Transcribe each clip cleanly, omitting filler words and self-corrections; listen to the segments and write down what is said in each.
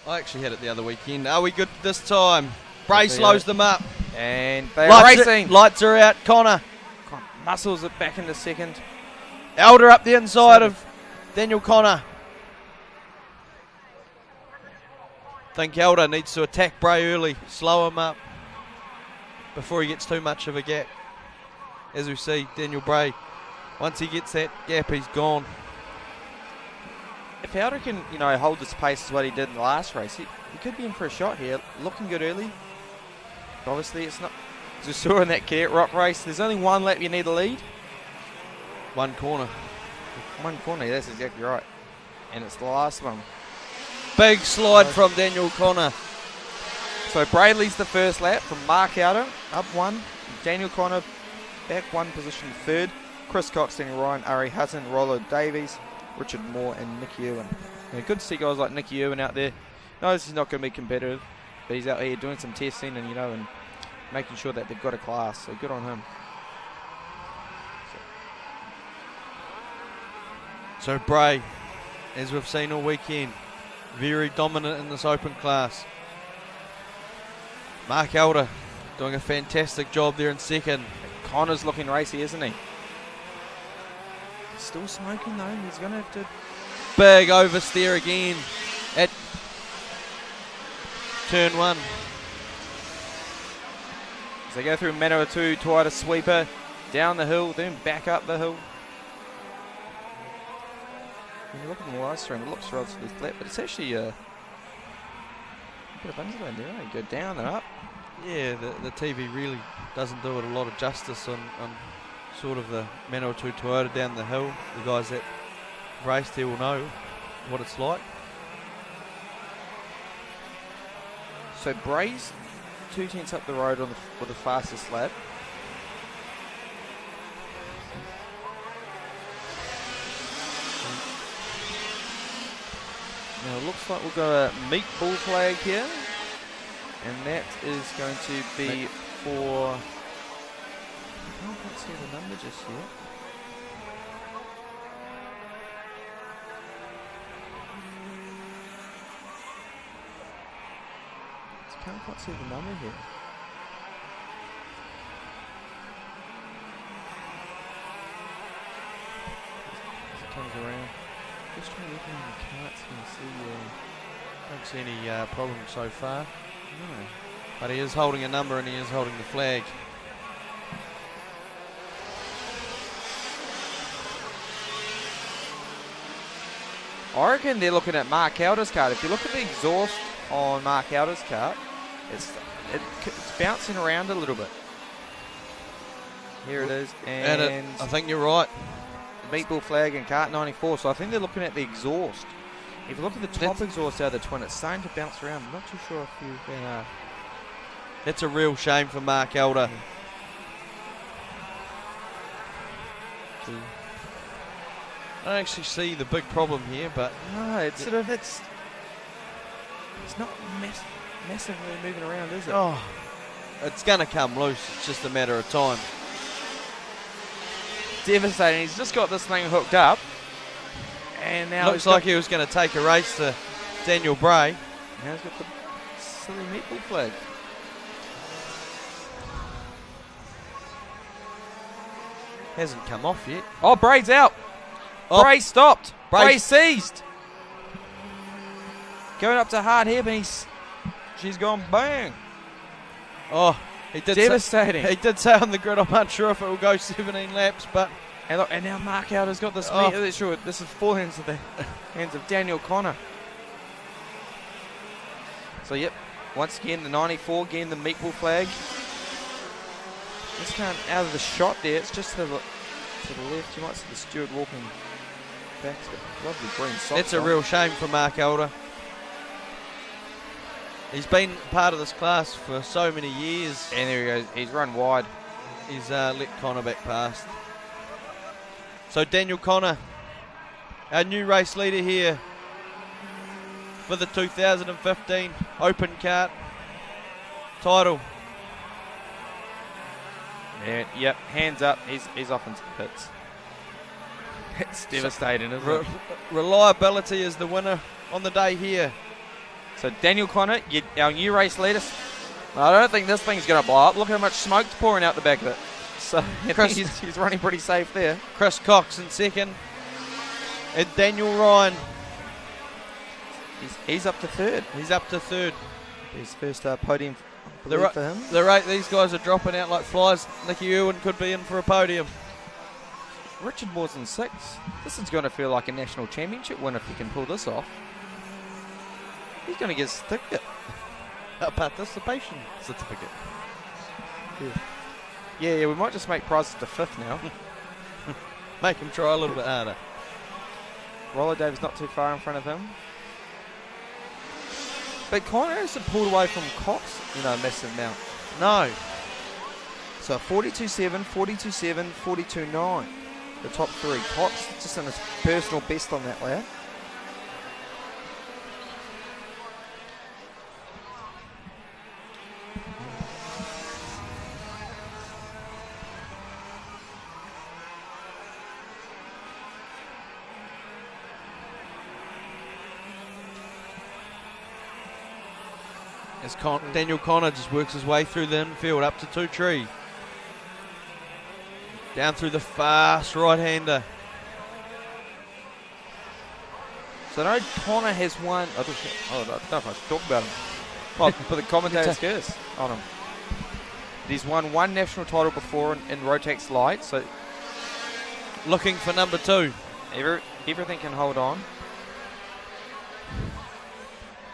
I actually had it the other weekend. Are we good this time? Bray slows them up. And they're racing. Lights are out. Connor muscles it back into second. Elder up the inside of Daniel Connor. Think Elder needs to attack Bray early. Slow him up before he gets too much of a gap. As we see, Daniel Bray, once he gets that gap, he's gone. If Elder can, hold this pace as what he did in the last race, he could be in for a shot here. Looking good early. But obviously, it's not. As we saw in that Cadet Rock race, there's only one lap you need to lead. One corner. One corner, that's exactly right. And it's the last one. Big slide from Daniel Connor. So Bray leads the first lap from Mark Elder, up one. Daniel Connor back one position third. Chris Cox, Daniel Ryan, Ari Hutton, Rollo Davies, Richard Moore and Nicky Irwin. Good to see guys like Nicky Irwin out there. No, this is not going to be competitive, but he's out here doing some testing and and making sure that they've got a class. So good on him. So Bray, as we've seen all weekend, very dominant in this open class. Mark Elder doing a fantastic job there in second. Connor's looking racy, isn't he? Still smoking though. He's going to have to. Big oversteer again at turn one. As they go through Manawatu, Tuaita sweeper, down the hill, then back up the hill. When you look at the live stream, it looks relatively flat, but it's actually a bit of underline there. You go down and up. Yeah, the TV really doesn't do it a lot of justice on sort of the Manawatu Toyota down the hill. The guys that raced here will know what it's like. So Bray's 2 tenths up the road for the fastest lap. Now it looks like we'll go a meat bull flag here, and that is going to be for. I can't see the number just yet. Can't quite see the number here. As it comes around. Just trying to look in the carts and see. Don't see any problems so far. No. But he is holding a number and he is holding the flag. I reckon they're looking at Mark Elder's cart. If you look at the exhaust on Mark Elder's cart, it's bouncing around a little bit. Here it is, and I think you're right. Meatball flag and cart 94. So I think they're looking at the exhaust. If you look at the top exhaust out of the twin, it's starting to bounce around. I'm not too sure if you. That's a real shame for Mark Elder. I don't actually see the big problem here, but no, it's sort of it's not massively moving around, is it? Oh, it's going to come loose. It's just a matter of time. Devastating. He's just got this thing hooked up, and now looks like he was going to take a race to Daniel Bray. Now he's got the silly meatball flag. Hasn't come off yet. Oh, Bray's out. Oh. Bray stopped. Bray seized. Going up to hard hip, and she's gone bang. Oh, he did. Devastating. He did say on the grid, I'm not sure if it will go 17 laps, but and look, and now Mark Elder's got this. Sure, this is full hands of the hands of Daniel Connor. So yep, once again the 94, again the meatball flag. Just kind of out of the shot there. It's just to the left. You might see the steward walking back. Lovely green socks. That's a real shame for Mark Elder. He's been part of this class for so many years. And there he goes. He's run wide. He's let Connor back past. So Daniel Connor, our new race leader here for the 2015 Open Kart title. Yeah, yep, hands up. He's off into the pits. It's devastating, isn't it? Reliability is the winner on the day here. So Daniel Connor, our new race leader. I don't think this thing's going to blow up. Look how much smoke's pouring out the back of it. So he's running pretty safe there. Chris Cox in second. And Daniel Ryan. He's up to third. He's up to third. His first podium for him. These guys are dropping out like flies. Nicky Irwin could be in for a podium. Richard Moore's in sixth. This is going to feel like a national championship win if he can pull this off. He's going to get a certificate. A participation certificate. Yeah, we might just make prizes to fifth now. Make him try a little bit harder. Roller Dave's not too far in front of him. But Connor hasn't pulled away from Cox, a massive amount. No. So 42.7, 42.7, 42.9. The top three. Cox just in his personal best on that lap. As Daniel Connor just works his way through the infield up to 2-3. Down through the fast right-hander. So I know Connor has won. I don't know if I should talk about him. Well, put the commentator's curse on him. He's won one national title before in Rotax Light, so looking for number 2. Everything can hold on.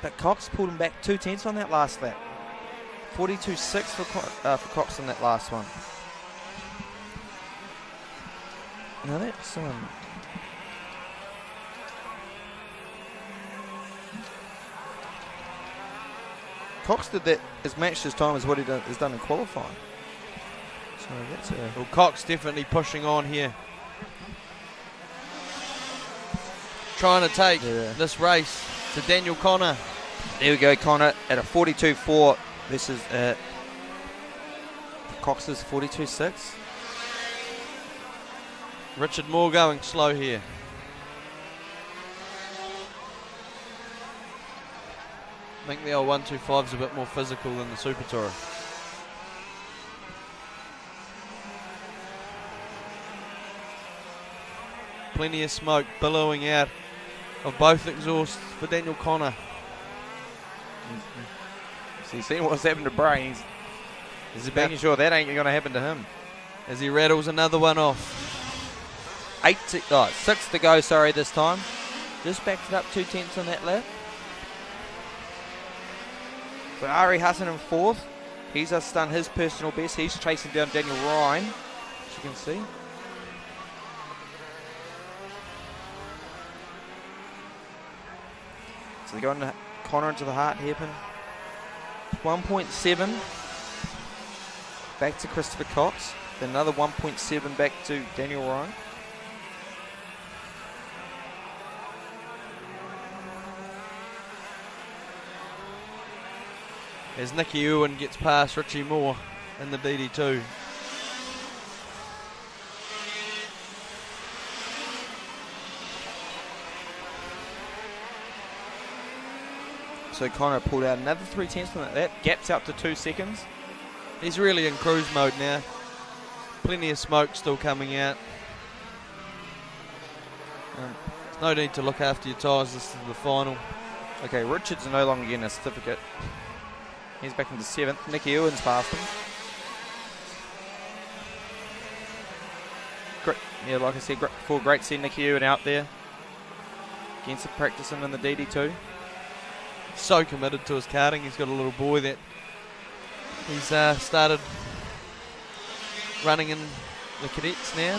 But Cox pulled him back 2/10 on that last lap. 42.6 for Cox on that last one. Now that's Cox did that as matched his time as what he has done in qualifying. So that's well, Cox definitely pushing on here. Trying to take this race to Daniel Connor. There we go, Connor at a 42.4 versus Cox's 42.6. Richard Moore going slow here. I think the old 125 is a bit more physical than the Super Tourer. Plenty of smoke billowing out of both exhausts for Daniel Connor. So you've seen what's happened to Bray. He's making sure that ain't going to happen to him. As he rattles another one off. 6 to go, this time. Just backed it up 2/10 on that lap. So Ari Hassan in fourth. He's just done his personal best. He's chasing down Daniel Ryan, as you can see. So they're going to Connor into the heart hairpin. 1.7 back to Christopher Cox. Then another 1.7 back to Daniel Ryan. As Nicky Irwin gets past Richie Moore in the DD2. So Connor pulled out another 3/10 from that. Gaps out to 2 seconds. He's really in cruise mode now. Plenty of smoke still coming out. There's no need to look after your tyres. This is the final. Okay, Richard's no longer getting a certificate. He's back into 7th. Nicky Irwin's past him. Great. Yeah, like I said, great seeing Nicky Irwin out there. Getting some practice in the DD2. So committed to his karting. He's got a little boy that he's started running in the cadets now.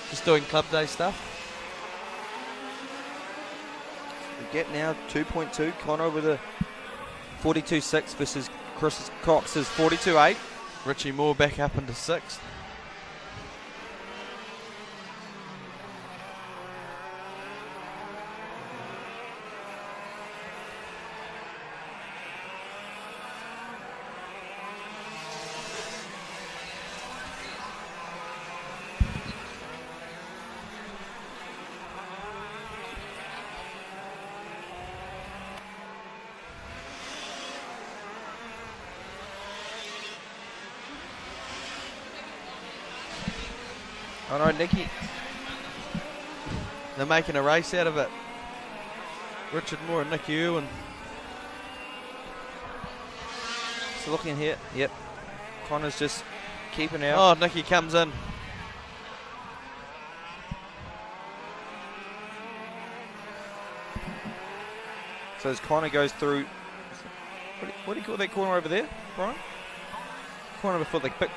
Just doing club day stuff. We get now 2.2. Connor with a 42.6 versus Chris Cox's 42.8. Richie Moore back up into 6th. Oh no, Nicky. They're making a race out of it. Richard Moore and Nicky Irwin. So looking here, yep. Connor's just keeping out. Oh, Nicky comes in. So as Connor goes through, what do you call that corner over there, Brian? Corner before the pick.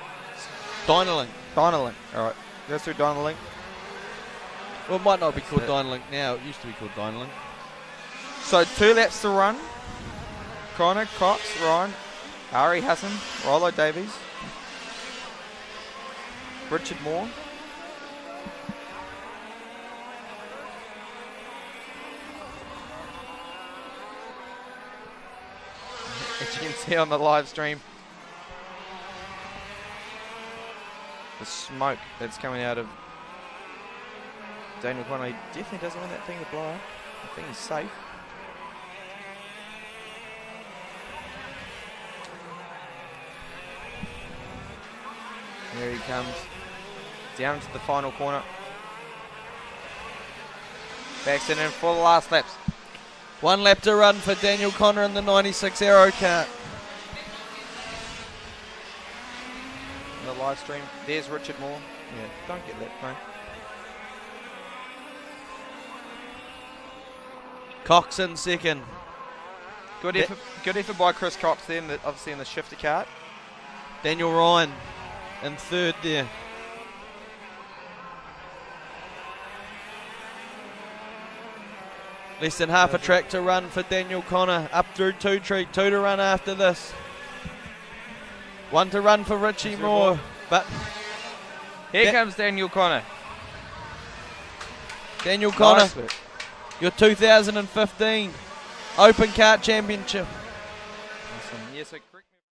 Dynalink. Dynalink. All right, goes through Dynalink. Well, it might not be called Dynalink now. It used to be called Dynalink. So 2 laps to run. Connor, Cox, Ryan, Ari Hassan, Rollo Davies, Richard Moore. As you can see on the live stream, the smoke that's coming out of Daniel Connor. He definitely doesn't want that thing to blow up. I think he's safe. There he comes, down to the final corner. Backs it in for the last laps. 1 lap to run for Daniel Connor in the 96 Aero Kart. On the live stream, there's Richard Moore. Yeah, don't get that, mate. Cox in second. Good effort by Chris Cox then, obviously in the shifter kart. Daniel Ryan in third there. Less than half a track to run for Daniel Connor. Up through Two Tree. 2 to run after this. 1 to run for Richie Moore. But here comes Daniel Connor. Daniel Connor, Nice work. your 2015 Open Kart Championship. Awesome. Yes,